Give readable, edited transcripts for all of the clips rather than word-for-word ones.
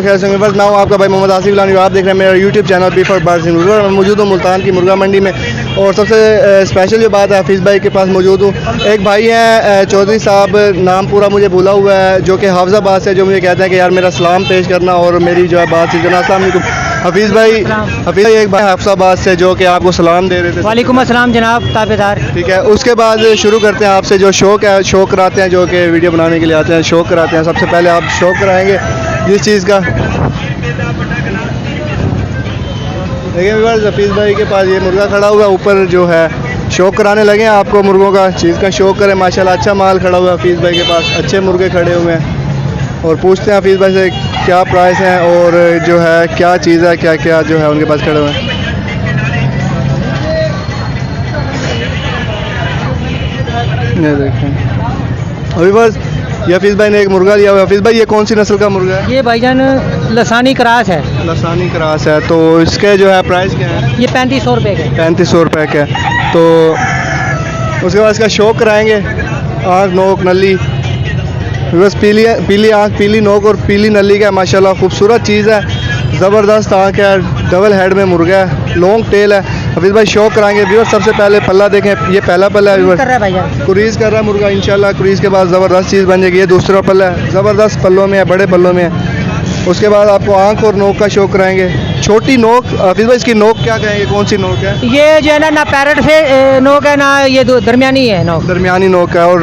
बस मैं हूँ आपका भाई मोहम्मद आसिफ लानी, आप देख रहे हैं मेरा YouTube channel B for birds in rural. मैं मौजूद हूँ मुल्तान की मुर्गा मंडी में और सबसे स्पेशल जो बात है हफीज़ भाई के पास मौजूद हूँ। एक भाई हैं चौधरी साहब, नाम पूरा मुझे भूला हुआ है, जो कि हाफजाबाद से, जो मुझे कहते हैं कि यार मेरा सलाम पेश करना और मेरी जो है बात से जना। अस्सलाम वालेकुम हफीज़ भाई। एक भाई हाफजाबाद से जो कि आपको सलाम दे रहे थे। वालेकुम अस्सलाम जनाब ताबेदार। ठीक है, उसके बाद शुरू करते हैं आपसे जो शौक़ है, शौक़ कराते हैं, जो कि वीडियो बनाने के लिए आते हैं, शौक़ कराते हैं। सबसे पहले आप शौक़ कराएँगे जिस चीज़ का। देखिए व्यूअर्स, हफीज़ भाई के पास ये मुर्गा खड़ा हुआ है, ऊपर जो है शौक़ कराने लगे हैं आपको मुर्गों का, चीज़ का शौक़ करें। माशाल्लाह अच्छा माल खड़ा हुआ है हफीज़ भाई के पास, अच्छे मुर्गे खड़े हुए हैं। और पूछते हैं हफीज़ भाई से क्या प्राइस हैं और जो है क्या चीज़ है, क्या क्या जो है उनके पास खड़े हुए हैं। ये देखें व्यूअर्स, ये हफीज़ भाई ने एक मुर्गा लिया हुआ है। हफीज़ भाई ये कौन सी नस्ल का मुर्गा है? ये भाईजान लसानी क्रास है। लसानी क्रास है। तो इसके जो है प्राइस क्या है? ये 3500 रुपये के। 3500 रुपये का। तो उसके बाद इसका शौक़ कराएंगे, आँख नोक नली, बस पीली आँख, पीली नोक और पीली नली का माशाल्लाह खूबसूरत चीज़ है, ज़बरदस्त आँख है, डबल हेड में मुर्गा है, लॉन्ग टेल है। हफीज़ भाई शौक़ कराएंगे व्यूअर। सबसे पहले पल्ला देखें, ये पहला पल्ला है व्यूअर, कुरीज़ कर रहा है मुर्गा। इंशाल्लाह कुरीज़ के बाद ज़बरदस्त चीज़ बन जाएगी। ये दूसरा पल्ला है, ज़बरदस्त पल्लों में है, बड़े पल्लों में है। उसके बाद आपको आँख और नोक का शौक़ कराएंगे, छोटी नोक। हफीज़ भाई इसकी नोक क्या कहेंगे, कौन सी नोक है? ये जो है ना पैरेट से नोक है ना, ये दरमियानी है नोक, दरमियानी नोक है। और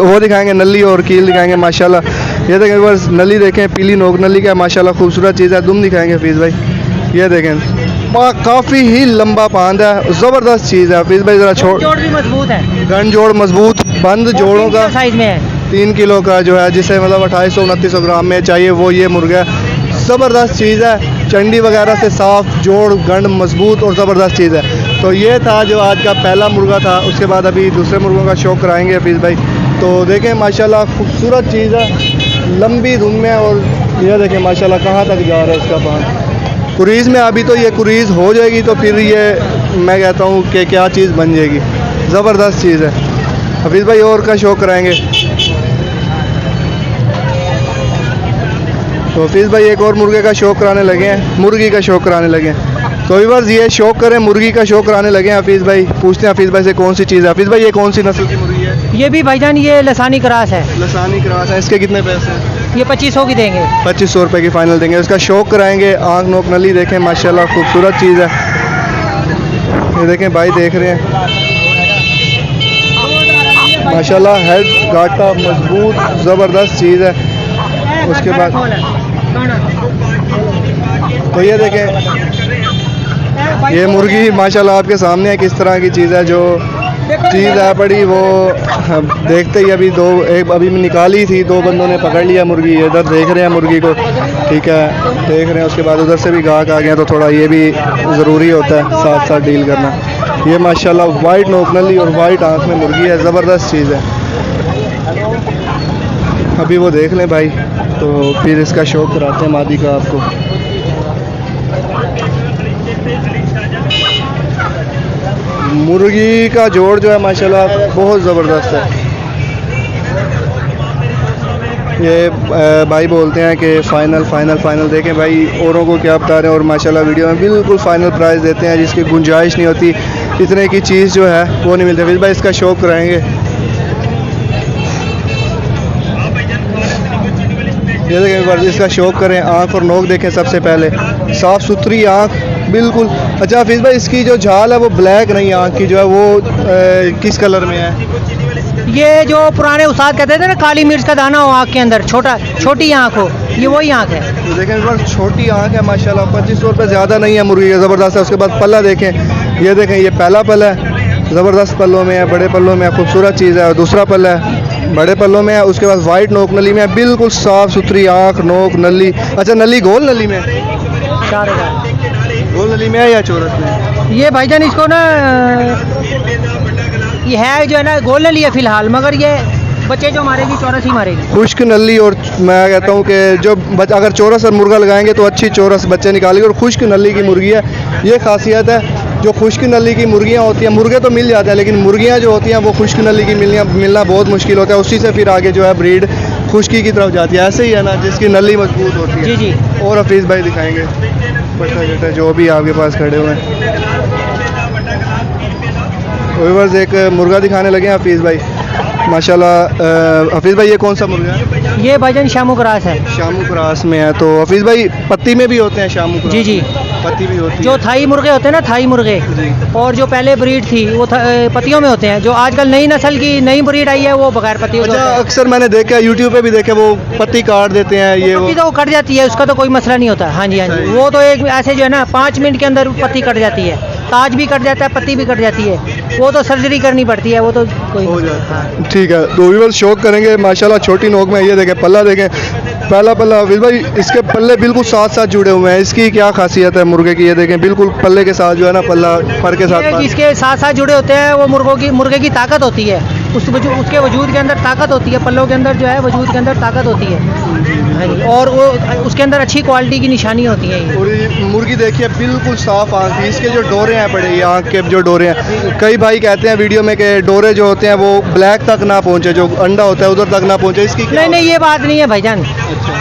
वो दिखाएंगे नली और कील दिखाएंगे माशाल्लाह। ये देखें बस नली देखें, पीली नोक नली का माशाल्लाह खूबसूरत चीज़ है। दुम दिखाएंगे हफीज़ भाई, ये देखें काफ़ी ही लंबा पांद है, ज़बरदस्त चीज़ है हफीज़ भाई। ज़रा जोड़ भी मजबूत है, गन जोड़ मजबूत, बंद जोड़ों का साइज में है, 3 किलो का जो है, जिसे मतलब 2800-2900 ग्राम में चाहिए वो ये मुर्गा। ज़बरदस्त चीज़ है, चंडी वगैरह से साफ़, जोड़ गंड मजबूत और ज़बरदस्त चीज़ है। तो ये था जो आज का पहला मुर्गा था। उसके बाद अभी दूसरे मुर्गों का शौक़ कराएंगे हफीज़ भाई। तो देखें माशाल्लाह खूबसूरत चीज़ है, लंबी धुन में। और ये देखें माशाल्लाह कहाँ तक जा रहा है इसका पान कुरीज़ में। अभी तो ये कुरीज़ हो जाएगी तो फिर ये मैं कहता हूँ कि क्या चीज़ बन जाएगी, ज़बरदस्त चीज़ है। हफीज़ भाई और का शौक़ कराएंगे। तो हफीज़ भाई एक और मुर्गे का शौक़ कराने लगे हैं, मुर्गी का शौक़ कराने लगे हैं। तो व्यूअर्स ये शौक़ करें, मुर्गी का शौक़ कराने लगे हैं हफीज़ भाई। पूछते हैं हफीज़ भाई से कौन सी चीज़ है। हफीज़ भाई ये कौन सी नस्ल की मुर्गी है? ये भी भाईजान ये लसानी क्रास है। लसानी क्रास है। इसके कितने पैसे हैं? ये 2500 की देंगे। 2500 रुपये की फ़ाइनल देंगे। उसका शौक़ कराएंगे, आँख नोक नली देखें माशाल्लाह खूबसूरत चीज़ है। ये देखें भाई देख रहे हैं माशाल्लाह, हेड गाटा मजबूत ज़बरदस्त चीज़ है। उसके बाद तो ये देखें ये मुर्गी माशाल्लाह आपके सामने है, किस तरह की चीज़ है। जो चीज़ है बड़ी, वो देखते ही अभी एक अभी निकाली थी, 2 बंदों ने पकड़ लिया मुर्गी। इधर देख रहे हैं मुर्गी को, ठीक है, देख रहे हैं। उसके बाद उधर से भी गाहक आ गया, तो थोड़ा ये भी ज़रूरी होता है साथ साथ डील करना। ये माशाल्लाह वाइट नोक नली और वाइट आँख में मुर्गी है, ज़बरदस्त चीज़ है। अभी वो देख लें भाई, तो फिर इसका शौक़ कराते हैं मादी का आपको। मुर्गी का जोड़ जो है माशाल्लाह बहुत ज़बरदस्त है। ये भाई बोलते हैं कि फ़ाइनल देखें भाई, औरों को क्या बता रहे हैं। और माशाल्लाह वीडियो में बिल्कुल फ़ाइनल प्राइस देते हैं, जिसकी गुंजाइश नहीं होती, इतने की चीज़ जो है वो नहीं मिलती। भाई इसका शौक़ कराएंगे। ये देखें इसका शौक़ करें, आँख और नोक देखें। सबसे पहले साफ़ सुथरी आँख बिल्कुल। अच्छा हफीज़ भाई इसकी जो झाल है वो ब्लैक नहीं, आँख की जो है वो किस कलर में है? ये जो पुराने उस्ताद कहते थे ना, काली मिर्च का दाना हो आँख के अंदर, छोटी आँख हो, ये वही आँख है। तो देखें छोटी आँख है माशाल्लाह। 2500 रुपये ज़्यादा नहीं है मुर्गी का, ज़बरदस्त है। उसके बाद पल्ला देखें, ये देखें ये पहला पल्ला है, ज़बरदस्त पल्लों में है, बड़े पल्लों में है, खूबसूरत चीज़ है। और दूसरा पल्ला है, बड़े पल्लों में है। उसके बाद वाइट नोक नली में है, बिल्कुल साफ़ सुथरी आँख नोक नली। अच्छा नली गोल नली में, 4000 गोल नली में है या चौरस में? ये भाईजान इसको ना ये है जो है ना गोल नली है फ़िलहाल, मगर ये बच्चे जो मारेगी चौरस ही मारेगी। खुश्क नली। और मैं कहता हूँ कि जो अगर चौरस और मुर्गा लगाएंगे तो अच्छी चौरस बच्चे निकालेगी। और खुश्क नली की मुर्गी है, ये खासियत है। जो खुश्क नली की मुर्गियाँ होती हैं, मुर्गे तो मिल जाते हैं, लेकिन मुर्गियाँ जो होती हैं वो खुश्क नली की मिलना बहुत मुश्किल होता है। उसी से फिर आगे जो है ब्रीड खुश्की की तरफ जाती है, ऐसे ही है ना जिसकी नली मजबूत होती है। जी जी। और हफीज़ भाई दिखाएंगे पट्टा जट्टा जो भी आपके पास खड़े हुए हैं। व्यूअर्स एक मुर्गा दिखाने लगे हैं हफीज़ भाई माशाल्लाह। हफीज़ भाई ये कौन सा मुर्गा है? ये भाईजान शामू क्रास है। शामू क्रास में है। तो हफीज़ भाई पत्ती में भी होते हैं शामू क्रास? जी जी। पत्ती भी होती जो है। थाई मुर्गे होते हैं ना, थाई मुर्गे, जी। और जो पहले ब्रीड थी वो पत्तियों में होते हैं। जो आजकल नई नस्ल की नई ब्रीड आई है वो बगैर पत्तियों के अच्छा, होते हैं। अक्सर मैंने देखा यूट्यूब पे भी देखा वो पत्ती काट देते हैं ये वो। पत्ती तो कट जाती है, उसका तो कोई मसला नहीं होता। हाँ जी हाँ जी। सही। वो तो एक ऐसे जो है ना 5 मिनट के अंदर पत्ती कट जाती है, ताज भी कट जाता है, पत्ती भी कट जाती है। वो तो सर्जरी करनी पड़ती है, वो तो कोई हो जाता हाँ। है। ठीक है, तो व्यूअर्स शौक करेंगे माशाल्लाह। छोटी नोक में ये देखें, पल्ला देखें, पहला पल्ला। हफीज़ भाई इसके पल्ले बिल्कुल साथ साथ जुड़े हुए हैं, इसकी क्या खासियत है मुर्गे की? ये देखें बिल्कुल पल्ले के साथ जो है ना, पल्ला फर के साथ ये जिसके साथ साथ जुड़े होते हैं वो मुर्गे की ताकत होती है। उसके वजूद के अंदर ताकत होती है, पल्लों के अंदर जो है वजूद के अंदर ताकत होती है। हाँ जी। और वो उसके अंदर अच्छी क्वालिटी की निशानी होती है ये। और ये मुर्गी देखिए बिल्कुल साफ आँख की, इसके जो डोरे हैं पड़े, ये आँख के जो डोरे हैं, कई भाई कहते हैं वीडियो में कि डोरे जो होते हैं वो ब्लैक तक ना पहुँचे, जो अंडा होता है उधर तक ना पहुँचे, इसकी क्या? नहीं नहीं, ये बात नहीं है भाईजान। अच्छा,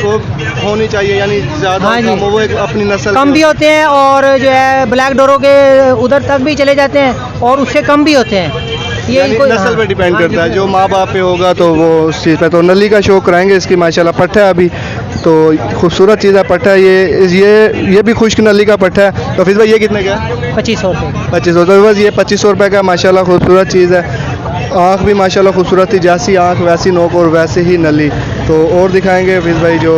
वो होनी चाहिए यानी ज़्यादा हाँ जी। कम हो, वो एक अपनी नस्ल कम के- भी होते हैं और जो है ब्लैक डोरो के उधर तक भी चले जाते हैं और उससे कम भी होते हैं। ये यानी कोई नस्ल पे डिपेंड हाँ जी, करता है, जो माँ बाप पे होगा तो वो उस चीज़ पे। तो नली का शौक कराएंगे इसकी माशाल्लाह। पट्टा है अभी तो खूबसूरत चीज़ है पट्टा। ये भी खुश्क नली का पट्टा है। तो फिर भाई ये कितने का है? 2500 रुपये। 2500। तो बस ये 2500 रुपये का माशाल्लाह खूबसूरत चीज़ है। आँख भी माशाल्लाह खूबसूरत थी, जैसी आँख वैसी नोक और वैसे ही नली। तो और दिखाएंगे फिर भाई जो।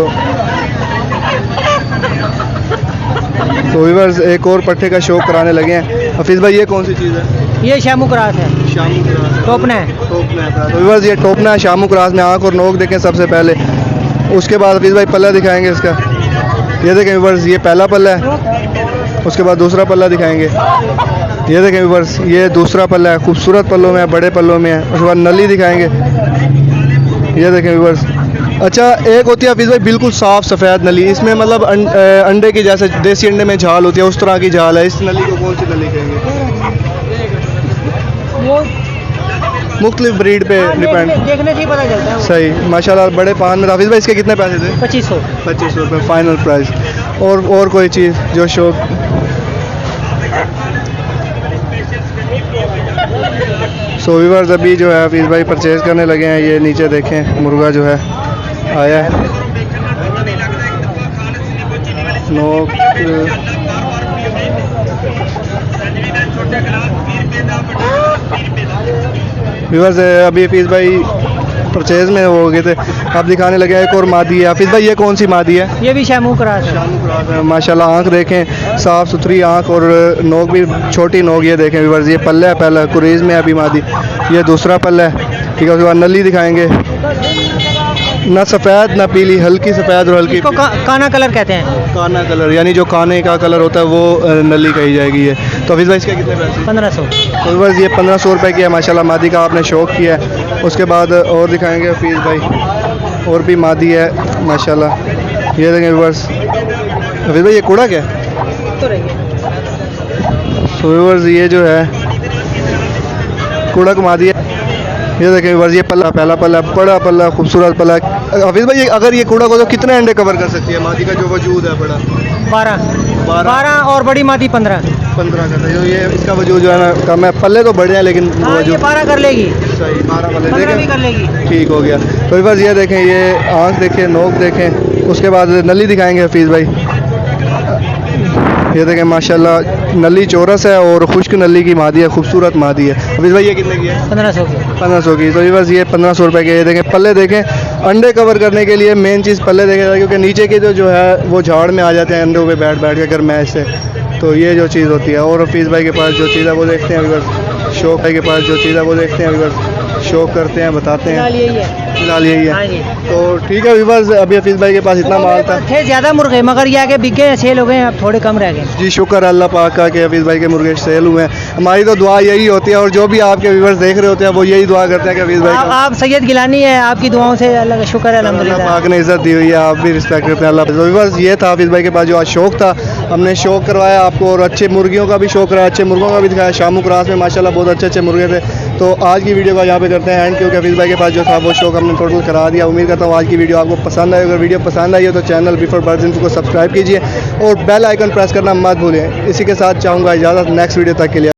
तो व्यूअर्स एक और पट्टे का शौक कराने लगे हैं। हफीज़ भाई ये कौन सी चीज़ है? ये शामू क्रास है, शामू क्रास। टोपना है। टोपना है। तो व्यूअर्स ये टोपना है शामू क्रास में। आँख और नोक देखें सबसे पहले, उसके बाद हफीज़ भाई पल्ला दिखाएंगे इसका। ये देखें व्यूअर्स, ये पहला पल्ला है, उसके बाद दूसरा पल्ला दिखाएंगे। ये देखें व्यूअर्स, ये दूसरा पल्ला है, खूबसूरत पल्लों में है, बड़े पल्लों में है। उसके बाद नली दिखाएंगे। ये देखें व्यूअर्स। अच्छा, एक होती है हफीज़ भाई बिल्कुल साफ़ सफ़ेद नली, इसमें मतलब अंडे की जैसे देसी अंडे में झाल होती है उस तरह की झाल है। इस नली को कौन सी नली कहेंगे? वो मुख्तलिफ ब्रीड पे डिपेंड। देखने से ही पता चलता है। सही माशाल्लाह। बड़े पान में हफीज़ भाई इसके कितने पैसे थे? 2500। 2500 रुपये फाइनल प्राइस। और कोई चीज़ जो शौक? सो व्यूअर्स अभी जो है हफीज़ भाई परचेज़ करने लगे हैं। ये नीचे देखें मुर्गा जो है आया है। नोक व्यूअर्स अभी हफीज़ भाई परचेज़ में हो गए थे, आप दिखाने लगे। एक और मादी है। हफीज़ भाई ये कौन सी मादी है? ये भी शामू क्रास है। माशाल्लाह आँख देखें, साफ़ सुथरी आँख और नोक भी छोटी नोक। ये देखें व्यूअर्स, ये पल्ला है पहला कुरीज़ में अभी मादी, ये दूसरा पल्ला है। ठीक है, उसके बाद नली दिखाएंगे। ना सफ़ेद ना पीली, हल्की सफ़ेद और हल्की इसको काना कलर कहते हैं। काना कलर, यानी जो काने का कलर होता है वो नली कही जाएगी ये। तो हफीज़ भाई इसके कितने पैसे? 1500। तो बस ये 1500 रुपये की है माशाल्लाह। मादी का आपने शौक किया है। उसके बाद और दिखाएंगे हफीज़ भाई, और भी मादी है माशाल्लाह। ये देखें व्यूअर्स। हफीज़ भाई ये कूड़ा क्या है? तो रहिए। तो व्यूअर्स ये जो है कूड़ा को मादी है। ये देखें व्यूअर्स, ये पल्ला, पहला पल्ला, बड़ा पल्ला, खूबसूरत पल्ला। हफीज़ भाई अगर ये कूड़ा को तो कितने अंडे कवर कर सकती है मादी का जो वजूद है बड़ा? 12 और बड़ी मादी 15 का था। ये इसका वजूद जो है ना कम है। पल्ले तो बड़े हैं लेकिन हाँ, ये वजूद 12 कर लेगी, सही 12 पल्ले 15 भी देखें। कर लेगी। ठीक हो गया। तो बस ये देखें, ये आँख देखें, नोक देखें। उसके बाद नली दिखाएंगे हफीज़ भाई। ये देखें माशाल्लाह नली चौरस है और खुश्क नली की मादी है, खूबसूरत मादी है। हफीज़ भाई ये कितने की है? 1500 की। 1500 की। तो ये बस ये 1500 रुपये के। ये देखें पल्ले देखें, अंडे कवर करने के लिए मेन चीज़ पल्ले देखें, क्योंकि नीचे के जो है वो झाड़ में आ जाते हैं अंडों पे बैठ बैठ के अगर मैच से। तो ये जो चीज़ होती है। और हफीज़ भाई के पास जो चीज़ है वो देखते हैं अगर शौक भाई के पास जो चीज़ है वो देखते हैं अगर शौक करते हैं, बताते हैं। फिलहाल यही है। फिलहाल यही हाँ है। जी। तो ठीक है व्यूअर्स, अभी हफीज़ भाई के पास इतना माल था। थे ज़्यादा मुर्गे मगर ये आगे बिक गए, सेल हो गए, अब थोड़े कम रह गए। जी शुक्र अल्लाह पाक का कि हफीज़ भाई के मुर्गे सेल हुए हैं। हमारी तो दुआ यही होती है और जो भी आपके व्यूअर्स देख रहे होते हैं वो यही दुआ करते हैं कि हफीज़ भाई आप सैयद गिलानी है, आपकी दुआओं से अल्लाह का शुक्र है अल्लाह अल्हम्दुलिल्लाह। पाक ने इज़्ज़त दी हुई है, आप भी रिस्पेक्ट करते हैं अल्लाह। व्यूअर्स ये था हफीज़ भाई के पास जो आज शौक था, हमने शो करवाया आपको और अच्छे मुर्गियों का भी शो कराया, अच्छे मुर्गों का भी दिखाया। शामू क्रास में माशाल्लाह बहुत अच्छे अच्छे मुर्गे थे। तो आज की वीडियो का यहाँ पे करते हैं एंड, क्योंकि हफीज़ भाई के पास जो था वो शो हमने टोटल करा दिया। उम्मीद करता हूँ आज की वीडियो आपको पसंद आई। अगर वीडियो पसंद आई हो तो चैनल बिफोर बर्ड्स इन्फो को सब्सक्राइब कीजिए और बेल आइकन प्रेस करना मत भूलें। इसी के साथ चाहूँगा इजाज़त, नेक्स्ट वीडियो तक के लिए।